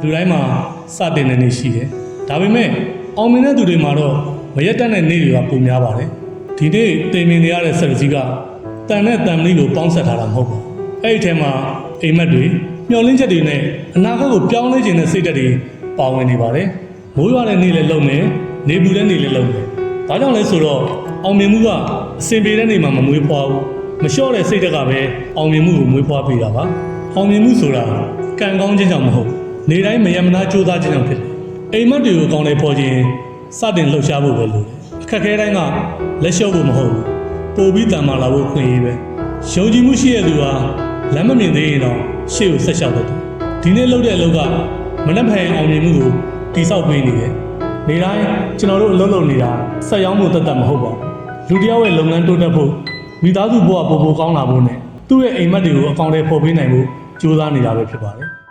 လူတိုင်းမှာစတင်တဲ့နေ့ရှိတယ်။ဒါပေမဲ့အောင်မြင်တဲ့သူတွေမှာတော့မရက်တက်တဲ့နေ့တွေကပုံများပါတယ်။ဒီနေ့တင်မြင်နေရတဲ့စက်ကြီးကတန်နဲ့တန်မလေးကိုပေါင်းဆက်ထားတာမဟုတ်ပါဘူး။အဲ့ဒီထဲမှာအိမ်မက်တွေမျှော်လင့်ချက်တွေနဲ့အနာဂတ်ကိုပြောင်းလဲခြင်းတဲ့စိတ်ဓာတ်တွေပါဝင်နေပါတယ်။မိုးရွာတဲ့နေ့လည်းလုံမယ်၊နေပူတဲ့နေ့လည်းလုံမယ်။ဒါကြောင့်လဲဆိုတော့အောင်မြင်မှုကအစင်ပြေတဲ့နေ့မှာမမွေးဖွားဘူး။မလျှော့တဲ့စိတ်ဓာတ်ကပဲအောင်မြင်မှုကိုမွေးဖွားပေးတာပါ။အောင်မြင်မှုဆိုတာကံကောင်းခြင်းကြောင့်မဟုတ်ဘူး။နေတိုင်းမယမနာကြိုးစားခြင်းကြောင့်ဖြစ်တယ်။အိမ်မက်တွေကိုကောင်းတဲ့ပေါ်ခြင်းစတင်လှုပ်ရှားဖို့ပဲလိုတယ်။အခက်ခဲတိုင်းကလက်လျှော့ဖို့မဟုတ်ဘူး။ပို့ပြီးတန်မာလာဖို့ခွင့်ရေးပဲ။ယုံကြည်မှုရှိတဲ့သူဟာလမ်းမမြင်သေးရင်တော့ရှေ့ကိုဆက်လျှောက်တတ်တယ်။ဒီနေ့လုပ်တဲ့အလုပ်ကမနှက်ဖန်အောင်မြင်မှုကိုတိဆောက်ပေးနေတယ်။နေတိုင်းကျွန်တော်တို့အလုပ်လုပ်နေတာဆက်ရောက်မှုတတ်တတ်မဟုတ်ပါဘူး။လူတစ်ယောက်ရဲ့လုပ်ငန်းတိုးတက်ဖို့မိသားစုဘဝပိုကောင်းလာဖို့နဲ့သူ့ရဲ့အိမ်မက်တွေကိုအကောင့်ထဲပေါ်ပေးနိုင်ဖို့ကြိုးစားနေတာပဲဖြစ်ပါတယ်။